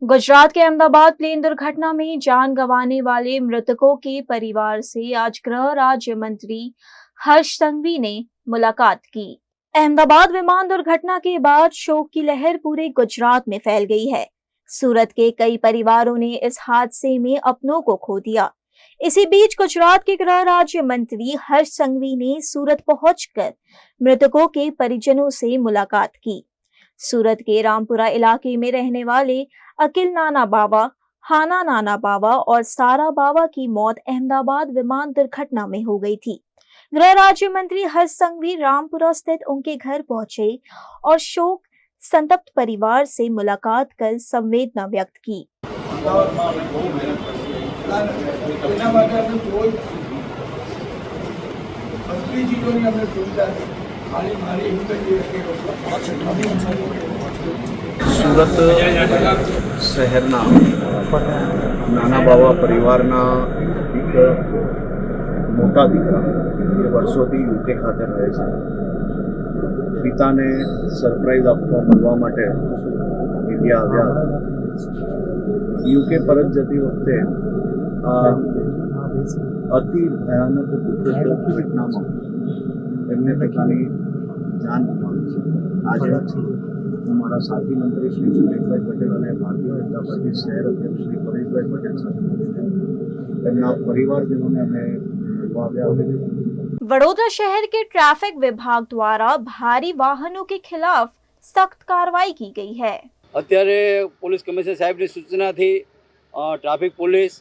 गुजरात के अहमदाबाद प्लेन दुर्घटना में जान गंवाने वाले मृतकों के परिवार से आज गृह राज्य मंत्री हर्ष संघवी ने मुलाकात की। अहमदाबाद विमान दुर्घटना के बाद शोक की लहर पूरे गुजरात में फैल गई है। सूरत के कई परिवारों ने इस हादसे में अपनों को खो दिया। इसी बीच गुजरात के गृह राज्य मंत्री हर्ष संघवी ने सूरत पहुंचकर मृतकों के परिजनों से मुलाकात की। सूरत के रामपुरा इलाके में रहने वाले अकिल नाना बावा, हाना नाना बावा और सारा बावा की मौत अहमदाबाद विमान दुर्घटना में हो गई थी। गृह राज्य मंत्री हर्ष संघवी रामपुरा स्थित उनके घर पहुंचे और शोक संतप्त परिवार से मुलाकात कर संवेदना व्यक्त की। सूरत शहरना नाना बावा परिवारना एक मोटा दीकरा જે વર્ષોથી યુકે ખાતે રહે છે, પિતાને સરપ્રાઈઝ આપવા મળવા માટે ઇન્ડિયા આવ્યા હતા। યુકે પરત જતી વખતે અતિ ભયાનક દુઃખદ ઘટનામાં એમને પોતાની જાન ગુમાવી છે। આજે હું મારા સાથી મંત્રી શ્રી સુરેશભાઈ પટેલ અને ભારતીય જનતા પાર્ટી શહેર અધ્યક્ષ શ્રી પરેશભાઈ પટેલ સાથે મળીને તેમના પરિવારજનોને અમે મળવા આવ્યા હતા। वडोदरा शहर के ट्रैफिक विभाग द्वारा भारी वाहनों के खिलाफ सख्त कार्रवाई की गई है। અત્યારે પોલીસ કમિશનર સાહેબની સૂચનાથી ટ્રાફિક પોલીસ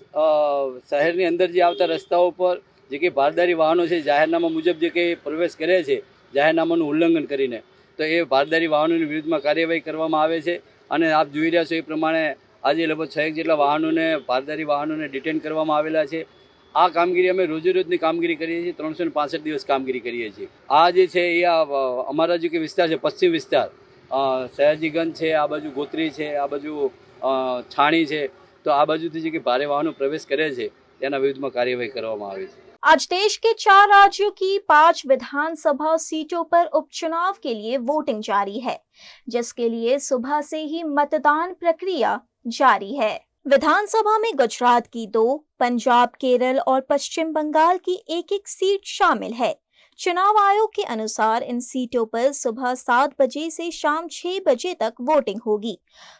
શહેરની અંદર જે આવતા રસ્તાઓ પર જે કે ભારદારી વાહનો છે જાહેરનામા મુજબ જે કે પ્રવેશ કરે છે જાહેરનામાનું ઉલ્લંઘન કરીને, તો એ ભારદારી વાહનોની વિરુદ્ધમાં કાર્યવાહી કરવામાં આવે છે। અને આપ જોઈ રહ્યા છો એ પ્રમાણે આજે લગભગ 6 જેટલા વાહનોને ભારદારી વાહનોને ડિટેન કરવામાં આવેલા છે। આ કામગીરી અમે રોજે રોજની કામગીરી કરીએ છીએ, 365 દિવસ કામગીરી કરીએ છીએ। આ જે છે એ અમારા જે કે વિસ્તાર છે પશ્ચિમ વિસ્તાર, સયાજીગંજ છે, આ બાજુ ગોત્રી છે, આ બાજુ છાણી છે, તો આ બાજુથી જે કે ભારે વાહનો પ્રવેશ કરે છે તેના વિરુદ્ધમાં કાર્યવાही કરવામાં આવે છે। आज देश के 4 राज्यों की 5 विधानसभा सीटों पर उपचुनाव के लिए वोटिंग जारी है, जिसके लिए सुबह से ही मतदान प्रक्रिया जारी है। विधानसभा में गुजरात की 2, पंजाब, केरल और पश्चिम बंगाल की एक सीट शामिल है। चुनाव आयोग के अनुसार इन सीटों पर सुबह 7 बजे से शाम 6 बजे तक वोटिंग होगी।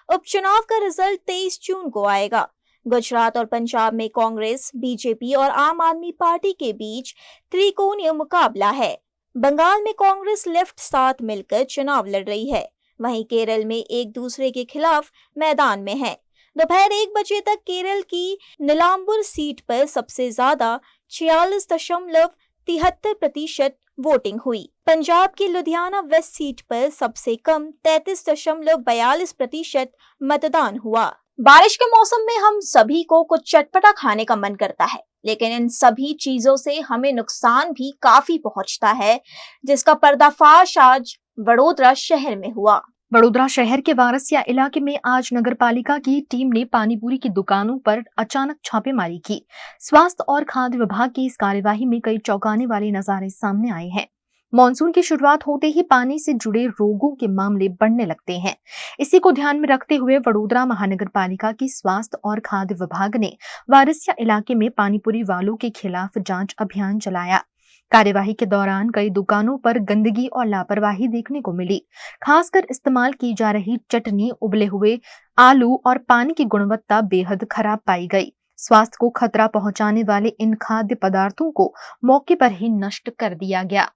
उपचुनाव का रिजल्ट 23 जून को आएगा। गुजरात और पंजाब में कांग्रेस, बीजेपी और आम आदमी पार्टी के बीच त्रिकोणीय मुकाबला है। बंगाल में कांग्रेस लेफ्ट साथ मिलकर चुनाव लड़ रही है, वहीं केरल में एक दूसरे के खिलाफ मैदान में है। दोपहर 1 बजे तक केरल की नीलांबुर सीट पर सबसे ज्यादा 46.73% वोटिंग हुई। पंजाब की लुधियाना वेस्ट सीट पर सबसे कम 33.42% मतदान हुआ। बारिश के मौसम में हम सभी को कुछ चटपटा खाने का मन करता है, लेकिन इन सभी चीजों से हमें नुकसान भी काफी पहुंचता है, जिसका पर्दाफाश आज वडोदरा शहर में हुआ। वडोदरा शहर के वारसिया इलाके में आज नगर पालिका की टीम ने पानीपुरी की दुकानों पर अचानक छापेमारी की। स्वास्थ्य और खाद्य विभाग की इस कार्यवाही में कई चौंकाने वाले नजारे सामने आए हैं। मॉनसून की शुरुआत होते ही पानी से जुड़े रोगों के मामले बढ़ने लगते हैं। इसी को ध्यान में रखते हुए वडोदरा महानगर पालिका की स्वास्थ्य और खाद्य विभाग ने वारसिया इलाके में पानीपुरी वालों के खिलाफ जांच अभियान चलाया। कार्यवाही के दौरान कई दुकानों पर गंदगी और लापरवाही देखने को मिली। खासकर इस्तेमाल की जा रही चटनी, उबले हुए आलू और पानी की गुणवत्ता बेहद खराब पाई गई। स्वास्थ्य को खतरा पहुंचाने वाले इन खाद्य पदार्थों को मौके पर ही नष्ट कर दिया गया।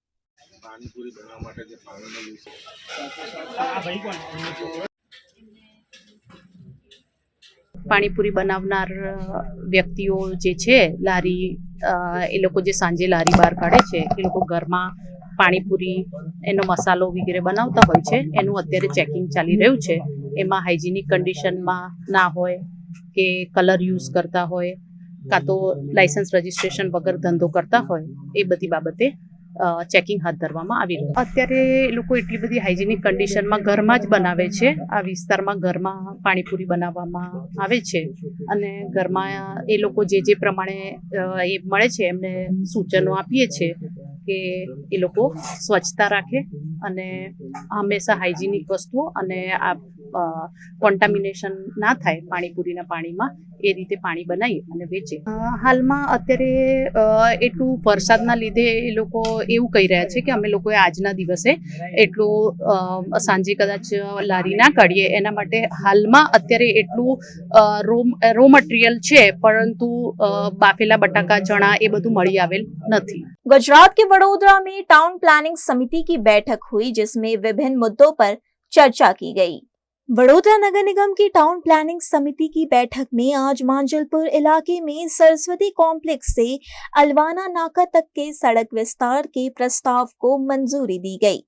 પાણીપુરી બનાવનાર વ્યક્તિઓ જે છે લારી એ લોકો જે સાંજે લારી બહાર કાઢે છે એ લોકો ઘરમાં પાણીપુરી એનો મસાલો વગેરે બનાવતા હોય છે। એનું અત્યારે ચેકિંગ ચાલી રહ્યું છે। એમાં હાઇજીનિક કન્ડિશનમાં ના હોય કે કલર યુઝ કરતા હોય કાં તો લાઇસન્સ રજિસ્ટ્રેશન વગર ધંધો કરતા હોય એ બધી બાબતે ચેકિંગ હાથ ધરવામાં આવી રહ્યું। અત્યારે લોકો એટલી બધી હાઇજીનિક કન્ડિશનમાં ઘરમાં જ બનાવે છે। આ વિસ્તારમાં ઘરમાં પાણીપુરી બનાવવામાં આવે છે અને ઘરમાં એ લોકો જે પ્રમાણે એ મળે છે એમને સૂચનો આપીએ છે કે એ લોકો સ્વચ્છતા રાખે અને હંમેશા હાઇજીનિક વસ્તુઓ અને આ કોન્ટામિનેશન ના થાય પાણીપુરીના પાણીમાં, એ રીતે પાણી બનાવી અને વેચે. હાલમાં અત્યારે એટલું વરસાદના લીધે એ લોકો એવું કહી રહ્યા છે કે અમે લોકોએ આજના દિવસે એટલું સાંજે કદાચ લારી ના કાઢીએ, એના માટે હાલમાં અત્યારે એટલું રો મટીરિयल છે, પરંતુ બાફેલા બટાકા, ચણા એ બધું મળી આવેલ નથી. गुजरात के वडोदरा में टाउन प्लानिंग समिति की बैठक हुई जिसमें विभिन्न मुद्दों पर चर्चा की गई। वडोदरा नगर निगम की टाउन प्लानिंग समिति की बैठक में आज मांजलपुर इलाके में सरस्वती कॉम्प्लेक्स से अलवाना नाका तक के सड़क विस्तार के प्रस्ताव को मंजूरी दी गई।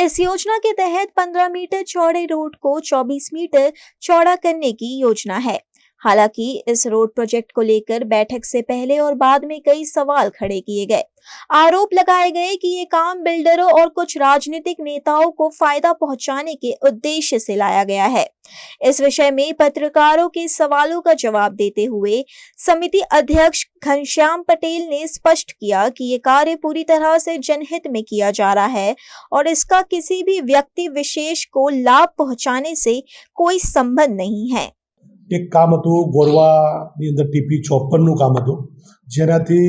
इस योजना के तहत 15 मीटर चौड़े रोड को 24 मीटर चौड़ा करने की योजना है। हालांकि इस रोड प्रोजेक्ट को लेकर बैठक से पहले और बाद में कई सवाल खड़े किए गए। आरोप लगाए गए कि ये काम बिल्डरों और कुछ राजनीतिक नेताओं को फायदा पहुंचाने के उद्देश्य से लाया गया है। इस विषय में पत्रकारों के सवालों का जवाब देते हुए समिति अध्यक्ष घनश्याम पटेल ने स्पष्ट किया कि ये कार्य पूरी तरह से जनहित में किया जा रहा है और इसका किसी भी व्यक्ति विशेष को लाभ पहुंचाने से कोई संबंध नहीं है। એક કામ હતું ગોરવાની અંદર TP 54નું કામ હતું, જેનાથી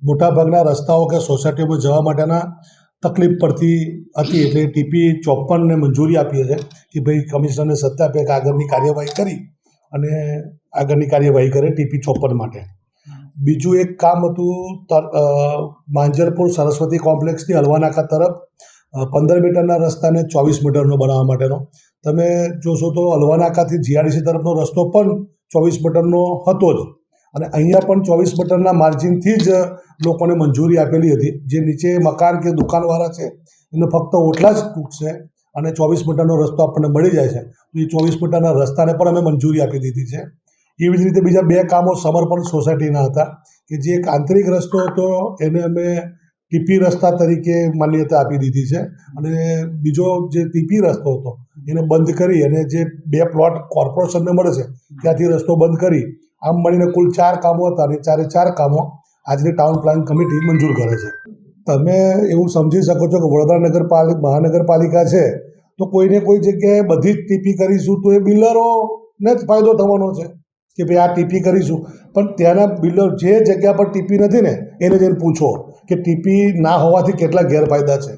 મોટાભાગના રસ્તાઓ કે સોસાયટીમાં જવા માટેના તકલીફ પડતી હતી, એટલે TP 54ને મંજૂરી આપી છે કે ભાઈ કમિશનરને સત્તા આપે કે આગળની કાર્યવાહી કરી અને આગળની કાર્યવાહી કરે TP 54 માટે. બીજું એક કામ હતું માંજલપુર સરસ્વતી કોમ્પ્લેક્સથી હલવાનાકા તરફ 15 મીટરના રસ્તાને 24 મીટરનો બનાવવા માટેનો. તમે જોશો તો હલવાનાકાથી GRDC તરફનો રસ્તો પણ 24 મીટરનો હતો જ, અને અહીંયા પણ 24 મીટરના માર્જિનથી જ લોકોને મંજૂરી આપેલી હતી. જે નીચે મકાન કે દુકાનવાળા છે એને ફક્ત ઓટલા જ તૂટશે અને 24 મીટરનો રસ્તો આપણને મળી જાય છે. તો એ 24 મીટરના રસ્તાને પણ અમે મંજૂરી આપી દીધી છે. એવી જ રીતે બીજા 2 કામો સમર્પણ સોસાયટીના હતા કે જે એક આંતરિક રસ્તો હતો એને અમે TP રસ્તા તરીકે માન્યતા આપી દીધી છે, અને બીજો જે TP રસ્તો હતો એને બંધ કરી અને જે 2 પ્લોટ કોર્પોરેશનને મળે છે ત્યાંથી રસ્તો બંધ કરી, આમ મળીને કુલ 4 કામો હતા અને 4 કામો આજની ટાઉન પ્લાનિંગ કમિટી મંજૂર કરે છે. તમે એવું સમજી શકો છો કે વડોદરા મહાનગરપાલિકા છે તો કોઈને કોઈ જગ્યાએ બધી જ TP કરીશું તો એ બિલ્ડરોને જ ફાયદો થવાનો છે કે ભાઈ આ TP કરીશું, પણ ત્યાંના બિલ્ડર જે જગ્યા પર TP નથી ને એને જઈને પૂછો કે TP ના હોવાથી કેટલા ગેરફાયદા છે,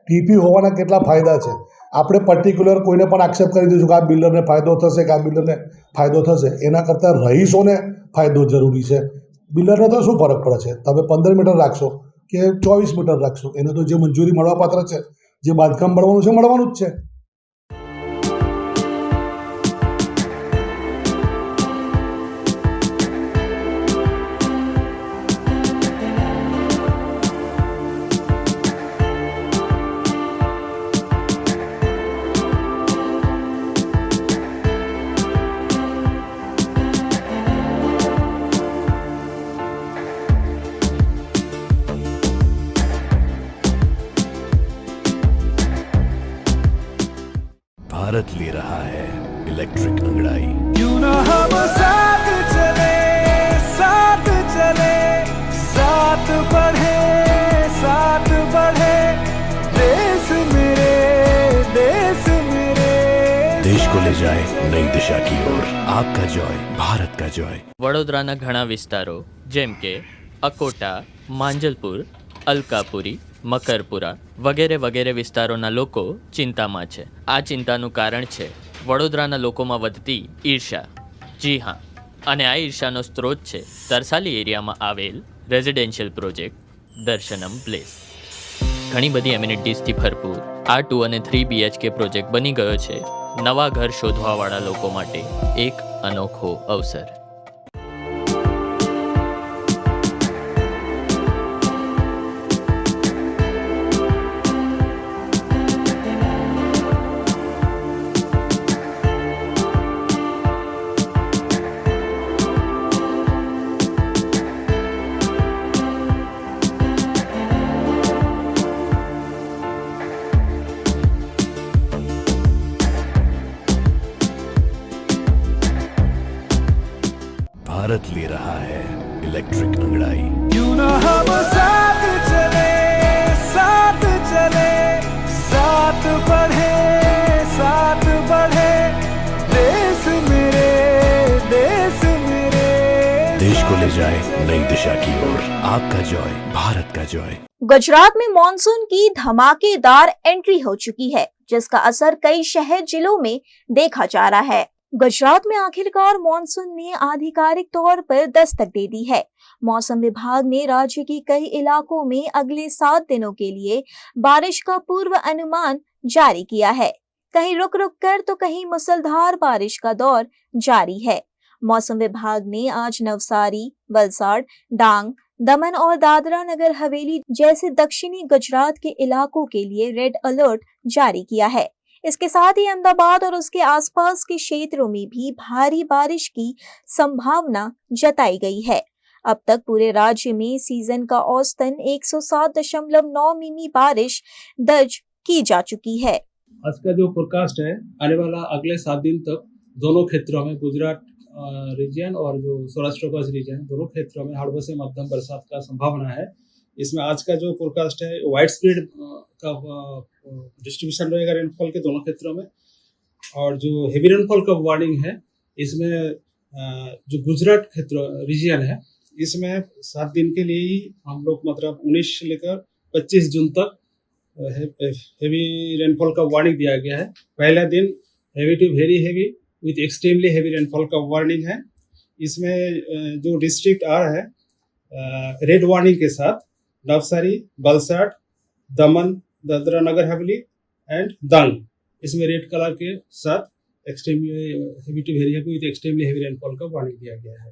TP હોવાના કેટલા ફાયદા છે. આપણે પર્ટિક્યુલર કોઈને પણ આક્ષેપ કરી દઈશું કે આ બિલ્ડરને ફાયદો થશે કે આ બિલ્ડરને ફાયદો થશે, એના કરતાં રહીશોને ફાયદો જરૂરી છે. બિલ્ડરને તો શું ફરક પડે છે, તમે 15 મીટર રાખશો કે 24 મીટર રાખશો, એને તો જે મંજૂરી મળવાપાત્ર છે, જે બાંધકામ મળવાનું છે મળવાનું જ છે. भारत ले रहा है इलेक्ट्रिक अंगड़ाई. क्यों ना हम साथ चले, साथ चले, साथ बढ़े, साथ बढ़े, देश मेरे, देश मेरे. देश को ले जाए नई दिशा की ओर. आपका जॉय, भारत का जॉय. વડોદરાના ઘણા વિસ્તારો જેમ કે અકોટા, માંજલપુર, અલકાપુરી, મકરપુરા વગેરે વગેરે વિસ્તારોના લોકો ચિંતામાં છે. આ ચિંતાનું કારણ છે વડોદરાના લોકોમાં વધતી ઈર્ષા. જી હા, અને આ ઈર્ષાનો સ્ત્રોત છે તરસાલી એરિયામાં આવેલ રેઝિડેન્શિયલ પ્રોજેક્ટ દર્શનમ પ્લેસ. ઘણી બધી એમ્યુનિટીઝથી ભરપૂર આ 2 અને 3 BHK પ્રોજેક્ટ બની ગયો છે નવા ઘર શોધવાવાળા લોકો માટે એક અનોખો અવસર. भारत ले रहा है इलेक्ट्रिक अंगड़ाई. क्यों ना हम साथ चले, साथ चले, साथ बढ़े, साथ बढ़े, देश को ले जाए नई दिशा की ओर। आपका जॉय, भारत का जॉय। गुजरात में मॉनसून की धमाकेदार एंट्री हो चुकी है, जिसका असर कई शहर जिलों में देखा जा रहा है। गुजरात में आखिरकार मॉनसून ने आधिकारिक तौर पर दस्तक दे दी है। मौसम विभाग ने राज्य के कई इलाकों में अगले 7 दिनों के लिए बारिश का पूर्व अनुमान जारी किया है। कहीं रुक रुक कर तो कहीं मूसलाधार बारिश का दौर जारी है। मौसम विभाग ने आज नवसारी, वलसाड़, डांग, दमन और दादरा नगर हवेली जैसे दक्षिणी गुजरात के इलाकों के लिए रेड अलर्ट जारी किया है। इसके साथ ही अहमदाबाद और उसके आसपास के क्षेत्रों में भी भारी बारिश की संभावना जताई गई है। अब तक पूरे राज्य में सीजन का औसतन 107.9 मिमी बारिश दर्ज की जा चुकी है। आज का जो फोरकास्ट है, आने वाला अगले 7 दिन तक दोनों क्षेत्रों में, गुजरात रीजन और जो सौराष्ट्र कच्छ रीजन, दोनों क्षेत्रों में हल्की से मध्यम बरसात का संभावना है। इसमें आज का जो फोरकास्ट है, वाइड स्प्रेड का डिस्ट्रीब्यूशन रहेगा रेनफॉल के दोनों क्षेत्रों में। और जो हेवी रेनफॉल का वार्निंग है, इसमें जो गुजरात क्षेत्र रीजन है, इसमें 7 दिन के लिए ही हम लोग मतलब 19 से लेकर 25 जून तक हेवी रेनफॉल का वार्निंग दिया गया है। पहला दिन heavy to very heavy with extremely heavy rainfall का वार्निंग है। इसमें जो डिस्ट्रिक्ट आ रहा है रेड वार्निंग के साथ, नवसारी, वलसाड़, दमन, दादरा नगर हवेली एंड डांग, इसमें रेड कलर के साथ extremely heavy to very heavy with extremely heavy rainfall का वार्निंग दिया गया है।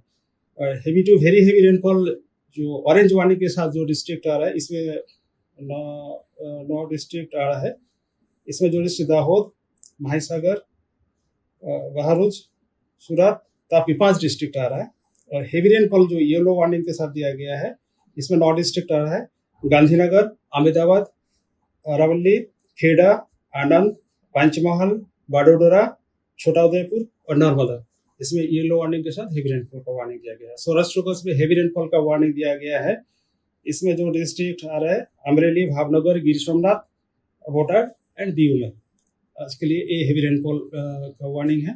और heavy to very heavy rainfall जो ऑरेंज वार्निंग के साथ जो डिस्ट्रिक्ट आ रहा है, इसमें 9 डिस्ट्रिक्ट आ रहा है। इसमें जो डिस्ट्रिक्ट दाहोद, महासागर, बहराइच, सूरत, तापी 5 डिस्ट्रिक्ट आ रहा है। और हेवी रेनफॉल जो येलो वार्निंग के साथ दिया गया है, इसमें 9 डिस्ट्रिक्ट आ रहा है। गांधीनगर, अहमदाबाद, अरावली, खेड़ा, आनंद, पंचमहल, बड़ोदरा, छोटा उदयपुर और नर्मदा, इसमें येलो वार्निंग के साथ हेवी रेनफॉल का वार्निंग दिया गया है। सौराष्ट्र कच्छ में हेवी रेनफॉल का वार्निंग दिया गया है। इसमें जो डिस्ट्रिक्ट आ रहा है, अमरेली, भावनगर, गिर सोमनाथ, बोटाड एंड दीव में आज के लिए ये हेवी रेनफॉल का वार्निंग है।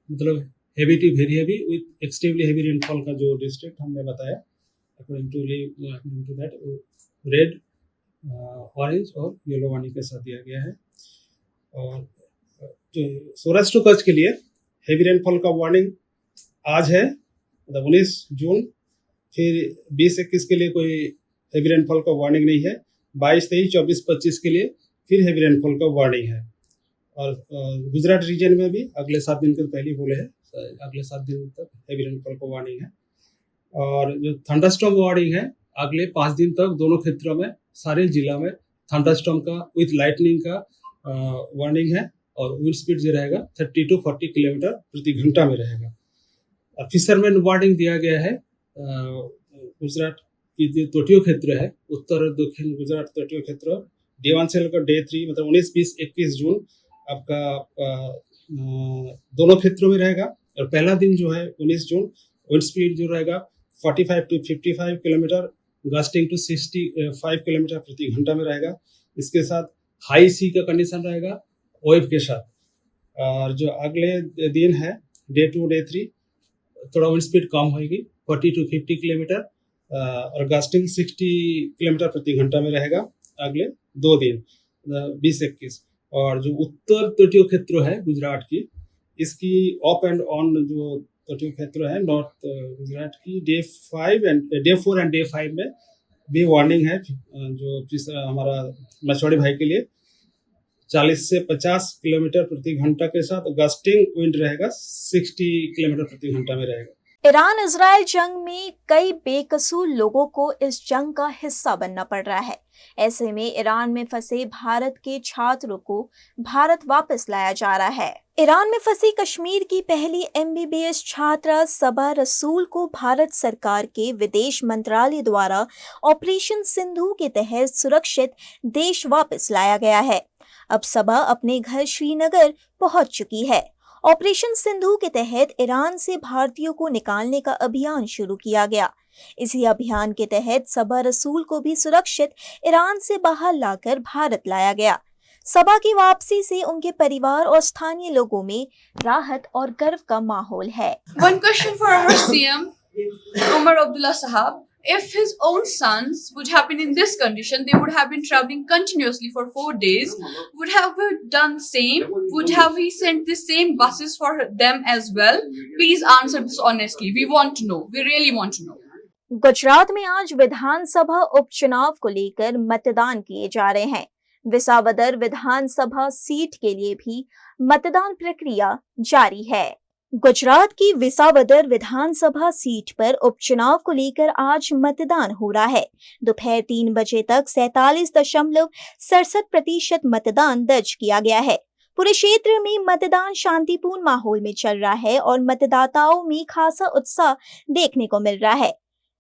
मतलब heavy to very heavy with extremely heavy rainfall का जो डिस्ट्रिक्ट हमने बताया, according to that red, orange और येलो वार्निंग के साथ दिया गया है। और जो सौराष्ट्र कच्छ के लिए हेवी रेनफॉल का वार्निंग आज है, मतलब 19 जून। फिर 20-21 के लिए कोई हेवी रेनफॉल का वार्निंग नहीं है। 22, 23, 24, 25 के लिए फिर हेवी रेनफॉल का वार्निंग है। और गुजरात रीजन में भी अगले 7 दिन के पहले बोले हैं, अगले 7 दिन तक हेवी रेनफॉल का वार्निंग है। और जो थंडरस्टॉर्म वार्निंग है, अगले 5 दिन तक दोनों क्षेत्रों में, सारे जिला में थंडरस्टॉर्म का विथ लाइटनिंग का वार्निंग है। और विंड स्पीड जो रहेगा 30 to 40 किलोमीटर प्रति घंटा में रहेगा। और फिशरमैन वार्निंग दिया गया है। गुजरात की जो तटीय क्षेत्र है, उत्तर और दक्षिण गुजरात तटीय क्षेत्र, डे 1 से लेकर डे 3, मतलब 19, 20, 21 जून आपका दोनों क्षेत्रों में रहेगा। और पहला दिन जो है 19 जून, विंड स्पीड जो रहेगा 45 to 55 kilometre, gusting to 65 kilometre प्रति घंटा में रहेगा। इसके साथ हाई सी का कंडीशन रहेगा वेव के साथ। और जो अगले दिन है डे 2, डे 3, थोड़ा विंड स्पीड कम होगी, 40 to 50 किलोमीटर और गस्टिंग 60 किलोमीटर प्रति घंटा में रहेगा अगले 2 दिन 20-21। और जो उत्तर तटीय क्षेत्र है गुजरात की, इसकी ऑफ एंड ऑन जो तटीय क्षेत्र है नॉर्थ गुजरात की, डे 4 एंड डे 5 में भी वार्निंग है। जो हमारा मछुआरे भाई के लिए 40 से 50 किलोमीटर प्रति घंटा के साथ गस्टिंग विंड रहेगा, 60 किलोमीटर प्रति घंटा में रहेगा। ईरान इजराइल जंग में कई बेकसूर लोगों को इस जंग का हिस्सा बनना पड़ रहा है। ऐसे में ईरान में फंसे भारत के छात्रों को भारत वापस लाया जा रहा है। ईरान में फंसी कश्मीर की पहली MBBS छात्रा सबा रसूल को भारत सरकार के विदेश मंत्रालय द्वारा ऑपरेशन सिंधु के तहत सुरक्षित देश वापस लाया गया है। अब सबा अपने घर श्रीनगर पहुंच चुकी है। ऑपरेशन सिंधु के तहत ईरान से भारतीयों को निकालने का अभियान शुरू किया गया। इसी अभियान के तहत सबा रसूल को भी सुरक्षित ईरान से बाहर लाकर भारत लाया गया। सबा की वापसी से उनके परिवार और स्थानीय लोगों में राहत और गर्व का माहौल है। One question for our CM. Umar Abdullah Sahab, if his own sons would have been in this condition, they would have been traveling continuously for 4 days. Would have we done same? Would have we sent the same buses for them as well? Please answer this honestly. We want to know. We really want to know. Gujarat में आज विधानसभा उपचुनाव को लेकर मतदान किए जा रहे हैं। विसावदर विधानसभा सीट के लिए भी मतदान प्रक्रिया जारी है। गुजरात की विसावदर विधानसभा सीट पर उपचुनाव को लेकर आज मतदान हो रहा है। दोपहर 3 बजे तक 47.67% मतदान दर्ज किया गया है। पूरे क्षेत्र में मतदान शांतिपूर्ण माहौल में चल रहा है और मतदाताओं में खासा उत्साह देखने को मिल रहा है।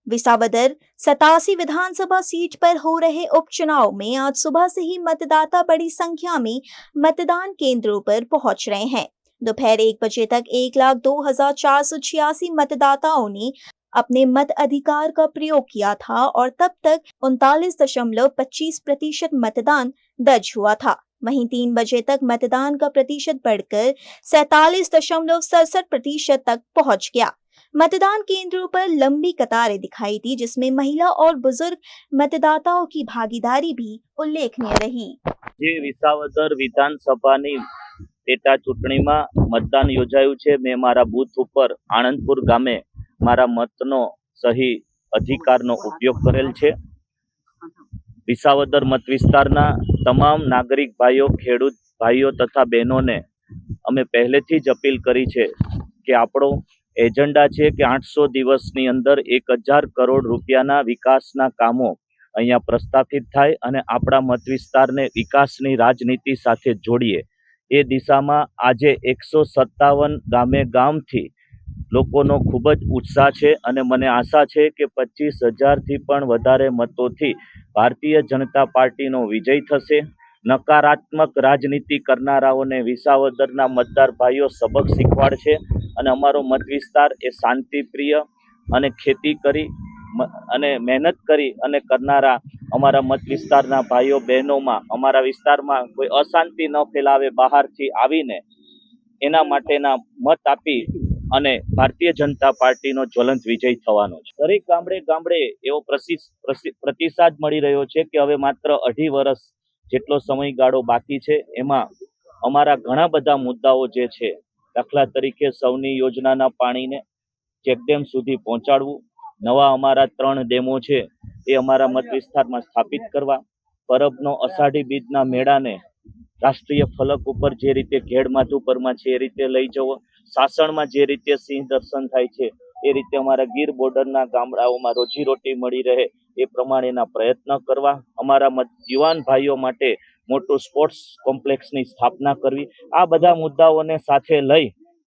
विसावदर 87 विधानसभा सीट पर हो रहे उपचुनाव में आज सुबह से ही मतदाता बड़ी संख्या में मतदान केंद्रों पर पहुंच रहे हैं। दोपहर 1 बजे तक 1,02,486 मतदाताओं ने अपने मत अधिकार का प्रयोग किया था और तब तक 39.25% मतदान दर्ज हुआ था। वहीं 3 बजे तक मतदान का प्रतिशत बढ़कर 47.67% तक पहुंच गया। मतदान केंद्रों पर लंबी कतारें दिखाई दी, जिसमें महिला और बुजुर्ग मतदाताओं की भागीदारी भी उल्लेखनीय रही। જે વિસાવદર વિધાનસભાની પેટા ચૂંટણીમાં મતદાન યોજાયું છે, મેં મારા બૂથ ઉપર આણંદપુર ગામે મારા મતનો સહી અધિકારનો ઉપયોગ કરેલ છે। વિસાવદર મત વિસ્તારના તમામ નાગરિક ભાઈઓ, ખેડૂત ભાઈઓ તથા બહેનોને અમે પહેલેથી જ અપીલ કરી છે કે આપણો એજન્ડા છે કે 800 દિવસની અંદર 1000 કરોડ રૂપિયાના વિકાસના કામો અહીંયા પ્રસ્થાપિત થાય અને આપણા મત વિસ્તારને વિકાસની રાજનીતિ સાથે જોડીએ। એ દિશામાં આજે 157 ગામે ગામથી લોકોનો ખૂબ જ ઉત્સાહ છે અને મને આશા છે કે 25,000થી પણ વધારે મતોથી ભારતીય જનતા પાર્ટીનો વિજય થશે। નકારાત્મક રાજનીતિ કરનારાઓને વિસાવદરના મતદાર ભાઈઓ સબક શીખવાડશે અને અમારો મત વિસ્તાર એ શાંતિપ્રિય અને ખેતી કરી અને મહેનત કરી અને કરનારા અમારા મત વિસ્તારના ભાઈઓ બહેનોમાં અમારા વિસ્તારમાં કોઈ અશાંતિ ન ફેલાવે બહારથી આવીને એના માટેના મત આપી અને ભારતીય જનતા પાર્ટીનો જ્વલંત વિજય થવાનો છે। દરેક ગામડે ગામડે એવો પ્રતિસાદ મળી રહ્યો છે કે હવે માત્ર 2.5 વર્ષ જેટલો સમયગાળો બાકી છે। એમાં અમારા ઘણા બધા મુદ્દાઓ જે છે, દાખલા તરીકે સૌની યોજનાના પાણીને ચેકડેમ સુધી પહોંચાડવું, નવા અમારા 3 ડેમો છે એ અમારા મત વિસ્તારમાં સ્થાપિત કરવા, પરબનો અષાઢી બીજના મેળાને રાષ્ટ્રીય ફલક ઉપર જે રીતે ઘેડમાધુપરમાં છે એ રીતે લઈ જવો, સાસણમાં જે રીતે સિંહ દર્શન થાય છે એ રીતે અમારા ગીર બોર્ડરના ગામડાઓમાં રોજીરોટી મળી રહે એ પ્રમાણેના પ્રયત્ન કરવા, અમારા યુવાન ભાઈઓ માટે મોટું સ્પોર્ટ્સ કોમ્પ્લેક્સની સ્થાપના કરવી, આ બધા મુદ્દાઓને સાથે લઈ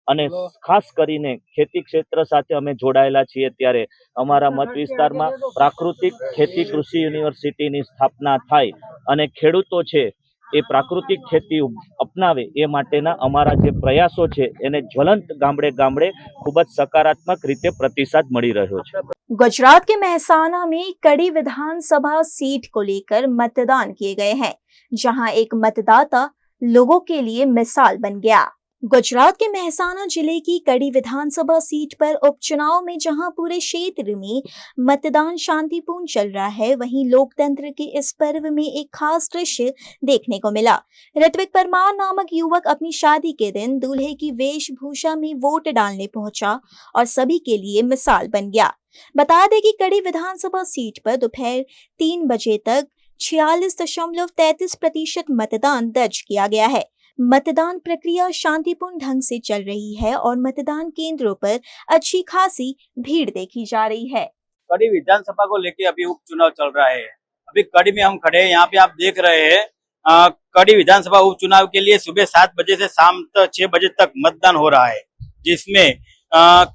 અને ખાસ કરીને ખેતી ક્ષેત્ર સાથે અમે જોડાયેલા છીએ। ત્યારે અમારા મત વિસ્તારમાં પ્રાકૃતિક ખેતી કૃષિ યુનિવર્સિટીની સ્થાપના થાય અને ખેડૂતો છે એ પ્રાકૃતિક ખેતી અપનાવે એ માટેના અમારા જે પ્રયાસો છે એને જ્વલંત ગામડે ગામડે ખૂબ જ સકારાત્મક રીતે પ્રતિસાદ મળી રહ્યો છે। गुजरात के मेहसाना में कड़ी विधानसभा सीट को लेकर मतदान किए गए हैं, जहां एक मतदाता लोगों के लिए मिसाल बन गया। गुजरात के मेहसाना जिले की कड़ी विधानसभा सीट पर उपचुनाव में जहां पूरे क्षेत्र में मतदान शांतिपूर्ण चल रहा है, वहीं लोकतंत्र के इस पर्व में एक खास दृश्य देखने को मिला। ऋत्विक परमार नामक युवक अपनी शादी के दिन दूल्हे की वेशभूषा में वोट डालने पहुंचा और सभी के लिए मिसाल बन गया। बता दें कि कड़ी विधानसभा सीट पर दोपहर 3 बजे तक 46.33% मतदान दर्ज किया गया है। मतदान प्रक्रिया शांतिपूर्ण ढंग से चल रही है और मतदान केंद्रों पर अच्छी खासी भीड़ देखी जा रही है। कड़ी विधानसभा को लेके अभी उपचुनाव चल रहा है। अभी कड़ी में हम खड़े हैं, यहाँ पे आप देख रहे हैं कड़ी विधानसभा उपचुनाव के लिए सुबह 7 बजे से शाम 6 बजे तक मतदान हो रहा है, जिसमें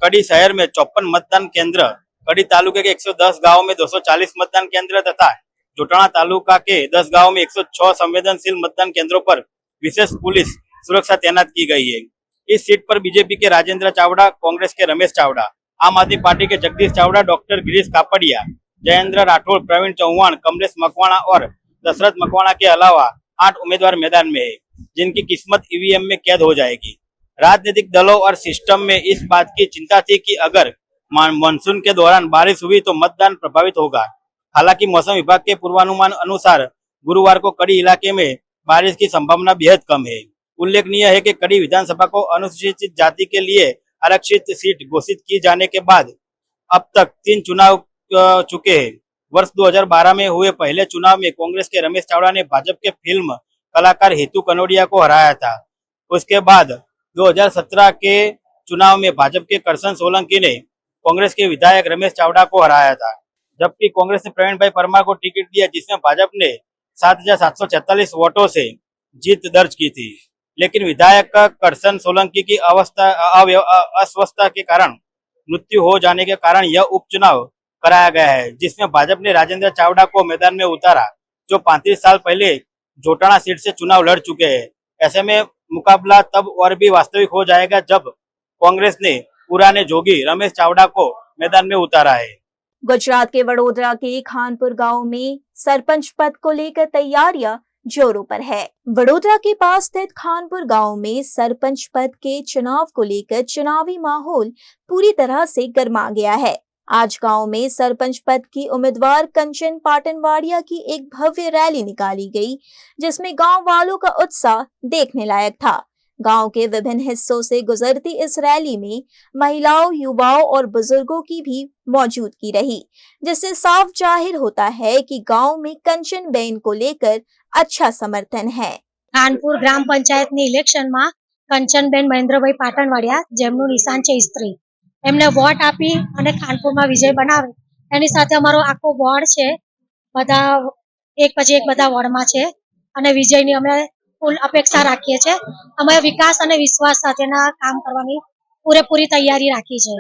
कड़ी शहर में 54 मतदान केंद्र, कड़ी तालुके के 110 गाँव में 240 मतदान केंद्र तथा जोटाणा तालुका के 10 गाँव में 106 संवेदनशील मतदान केंद्रों पर विशेष पुलिस सुरक्षा तैनात की गई है। इस सीट पर बीजेपी के राजेंद्र चावड़ा, कांग्रेस के रमेश चावड़ा, आम आदमी पार्टी के जगदीश चावड़ा, डॉक्टर गिरीश कापड़िया, जयेंद्र राठौड़, प्रवीण चौहान, कमलेश मकवाणा और दशरथ मकवाणा के अलावा 8 उम्मीदवार मैदान में है, जिनकी किस्मत ईवीएम में कैद हो जाएगी। राजनीतिक दलों और सिस्टम में इस बात की चिंता थी कि अगर मानसून के दौरान बारिश हुई तो मतदान प्रभावित होगा। हालांकि मौसम विभाग के पूर्वानुमान अनुसार गुरुवार को कड़ी इलाके में बारिश की संभावना बेहद कम है। उल्लेखनीय है कि कड़ी विधानसभा को अनुसूचित जाति के लिए आरक्षित सीट घोषित की जाने के बाद अब तक 3 चुनाव चुके हैं। वर्ष 2012 में हुए पहले चुनाव में कांग्रेस के रमेश चावड़ा ने भाजपा के फिल्म कलाकार हेतु कनोडिया को हराया था। उसके बाद 2017 के चुनाव में भाजपा के करसन सोलंकी ने कांग्रेस के विधायक रमेश चावड़ा को हराया था, जबकि कांग्रेस ने प्रवीण भाई परमार को टिकट दिया, जिसमें भाजपा ने 7,746 वोटों से जीत दर्ज की थी। लेकिन विधायक करसन सोलंकी की अस्वस्थता के कारण मृत्यु हो जाने के कारण यह उपचुनाव कराया गया है, जिसमें भाजपा ने राजेंद्र चावड़ा को मैदान में उतारा, जो 35 साल पहले जोटाना सीट से चुनाव लड़ चुके हैं। ऐसे में मुकाबला तब और भी वास्तविक हो जाएगा जब कांग्रेस ने पुराने जोगी रमेश चावड़ा को मैदान में उतारा है। गुजरात के वडोदरा के खानपुर गांव में सरपंच पद को लेकर तैयारियां जोरों पर है। वडोदरा के पास स्थित खानपुर गांव में सरपंच पद के चुनाव को लेकर चुनावी माहौल पूरी तरह से गर्मा गया है। आज गांव में सरपंच पद की उम्मीदवार कंचन पाटनवाड़िया की एक भव्य रैली निकाली गई, जिसमें गांव वालों का उत्साह देखने लायक था। गांव के विभिन्न हिस्सों से गुजरती इस रैली में महिलाओं, युवाओं और बुजुर्गों की भी मौजूदगी रही, जिससे साफ जाहिर होता है कि गांव में कंचन बेन को लेकर अच्छा समर्थन है। खानपुर ग्राम पंचायत इलेक्शन में कंचन बेन महेंद्रभाई पाटणवाड़िया जेमનું નિશાન છે સ્ત્રી, એમને વોટ આપી અને ખાનપુરમાં વિજય બનાવે, એની સાથે અમારો આખો વોર્ડ છે, બધા એક પછી એક બધા વોર્ડમાં છે અને વિજયની અમે ફૂલ અપેક્ષા રાખીએ છીએ। અમે વિકાસ અને વિશ્વાસ સાથેના કામ કરવાની પૂરેપૂરી તૈયારી રાખી છે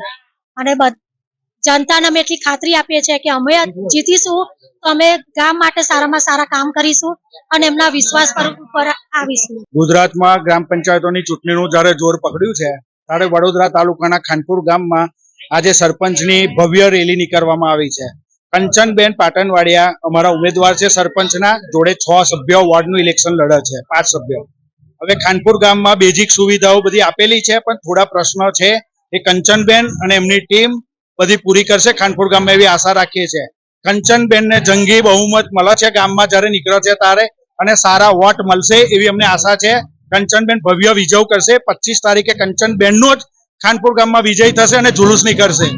અને જનતાને અમે એટલી ખાતરી આપીએ છીએ કે અમે જીતીશું તો અમે ગામ માટે સારામાં સારા કામ કરીશું અને એમના વિશ્વાસ પર આવીશું। ગુજરાતમાં ગ્રામ પંચાયતોની ચૂંટણીનું જ્યારે જોર પકડ્યું છે ત્યારે વડોદરા તાલુકાના ખાનપુર ગામમાં આજે સરપંચની ભવ્ય રેલી નીકળવામાં આવી છે। કંચનબેન પાટણવાડિયા અમારા ઉમેદવાર છે સરપંચના, જોડે 6 સભ્યો વોર્ડનું ઇલેક્શન લડે છે, 5 સભ્યો। હવે ખાનપુર ગામમાં બેઝિક સુવિધાઓ બધી આપેલી છે, પણ થોડા પ્રશ્નો છે એ કંચનબેન અને એમની ટીમ બધી પૂરી કરશે, ખાનપુર ગામમાં એવી આશા રાખીએ છીએ। કંચનબેનને જંગી બહુમત મળે છે ગામમાં જ્યારે નીકળે છે ત્યારે, અને સારા વોટ મળશે એવી અમને આશા છે। કંચનબેન ભવ્ય વિજય કરશે। 25 તારીખે કંચનબેનનો જ ખાનપુર ગામમાં વિજય થશે અને જુલુસ નીકળશે।